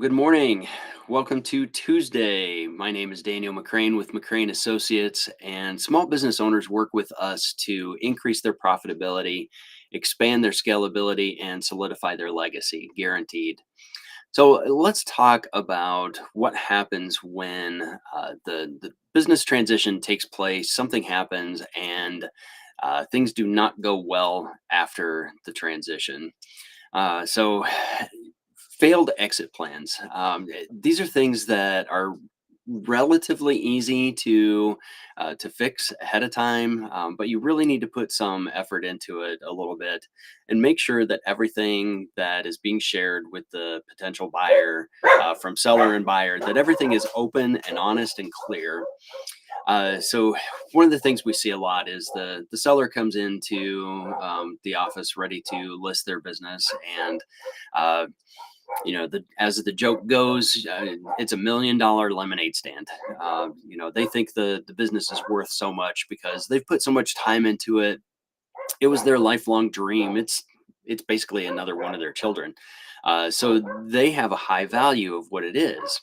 Well, good morning. Welcome to Tuesday. My name is Daniel McCrane with McCrane Associates, and small business owners work with us to increase their profitability, expand their scalability, and solidify their legacy, guaranteed. So let's talk about what happens when the business transition takes place, something happens, and things do not go well after the transition. So, failed exit plans. These are things that are relatively easy to fix ahead of time, but you really need to put some effort into it a little bit and make sure that everything that is being shared with the potential buyer, from seller and buyer, that everything is open and honest and clear. So one of the things we see a lot is the seller comes into the office ready to list their business, and uh, the as the joke goes, it's $1 million lemonade stand. They think the business is worth so much because they've put so much time into it. It was their lifelong dream. It's basically another one of their children. So they have a high value of what it is.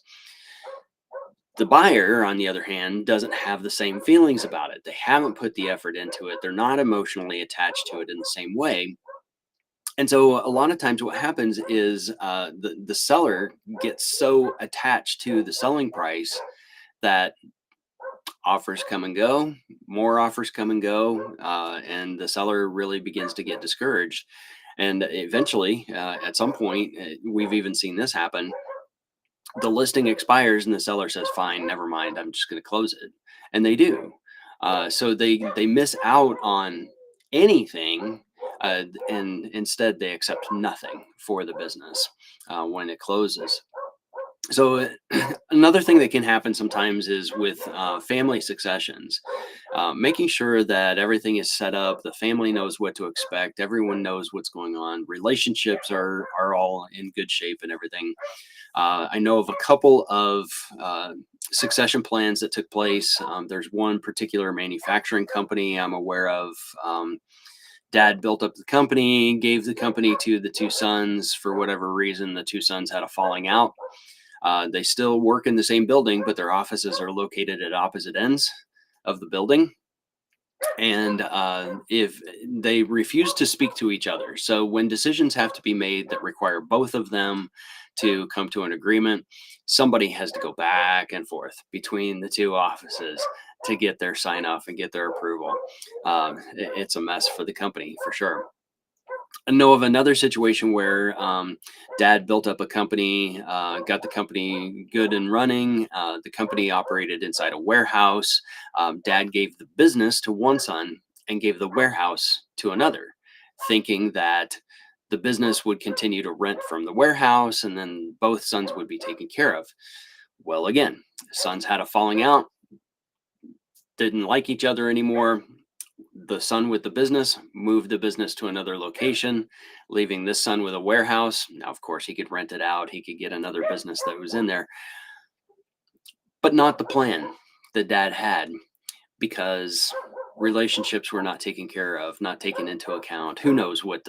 The buyer, on the other hand, doesn't have the same feelings about it. They haven't put the effort into it. They're not emotionally attached to it in the same way. And so a lot of times what happens is the seller gets so attached to the selling price that offers come and go, more offers come and go, and the seller really begins to get discouraged. And eventually, at some point, we've even seen this happen. The listing expires and the seller says, "Fine, never mind. I'm just going to close it," and they do. So they miss out on anything, and instead they accept nothing for the business when it closes. So another thing that can happen sometimes is with family successions, making sure that everything is set up, the family knows what to expect, everyone knows what's going on, relationships are all in good shape and everything. I know of a couple of succession plans that took place. There's one particular manufacturing company I'm aware of. Dad built up the company, gave the company to the two sons. For whatever reason, the two sons had a falling out. They still work in the same building, but their offices are located at opposite ends of the building. And if they refuse to speak to each other, so when decisions have to be made that require both of them to come to an agreement, somebody has to go back and forth between the two offices to get their sign off and get their approval. It's a mess for the company for sure. I know of another situation where dad built up a company, got the company good and running. The company operated inside a warehouse. Dad gave the business to one son and gave the warehouse to another, thinking that the business would continue to rent from the warehouse and then both sons would be taken care of. Well, again, sons had a falling out, didn't like each other anymore. The son with the business moved the business to another location, leaving this son with a warehouse. Now, of course, he could rent it out, he could get another business that was in there, but not the plan that dad had, because relationships were not taken care of, not taken into account. Who knows what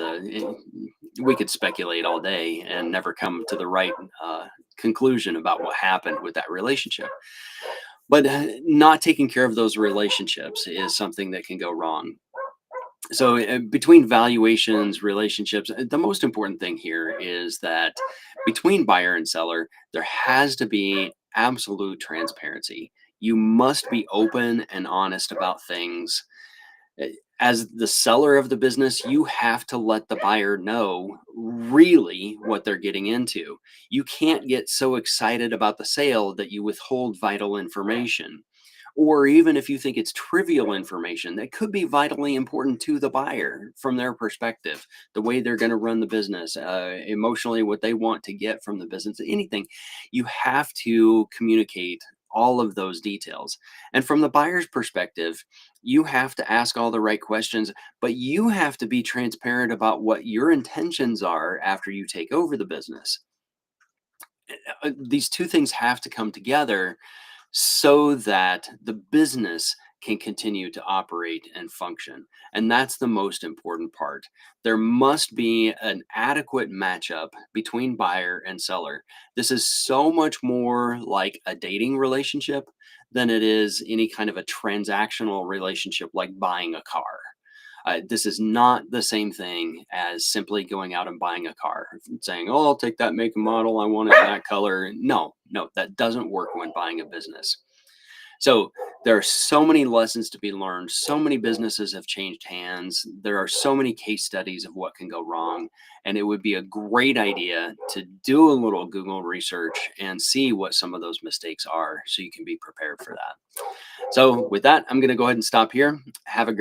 we could speculate all day and never come to the right conclusion about what happened with that relationship. But not taking care of those relationships is something that can go wrong. So between valuations, relationships, the most important thing here is that between buyer and seller, there has to be absolute transparency. You must be open and honest about things. As the seller of the business, you have to let the buyer know really what they're getting into. You can't get so excited about the sale that you withhold vital information. Or even if you think it's trivial information that could be vitally important to the buyer from their perspective, the way they're going to run the business, emotionally, what they want to get from the business, anything, you have to communicate all of those details. And from the buyer's perspective, you have to ask all the right questions, but you have to be transparent about what your intentions are after you take over the business. These two things have to come together so that the business can continue to operate and function. And that's the most important part. There must be an adequate matchup between buyer and seller. This is so much more like a dating relationship than it is any kind of a transactional relationship like buying a car. This is not the same thing as simply going out and buying a car and saying, "Oh, I'll take that make and model. I want it that color." No, no, that doesn't work when buying a business. So there are so many lessons to be learned. So many businesses have changed hands. There are so many case studies of what can go wrong. And it would be a great idea to do a little Google research and see what some of those mistakes are so you can be prepared for that. So with that, I'm going to go ahead and stop here. Have a great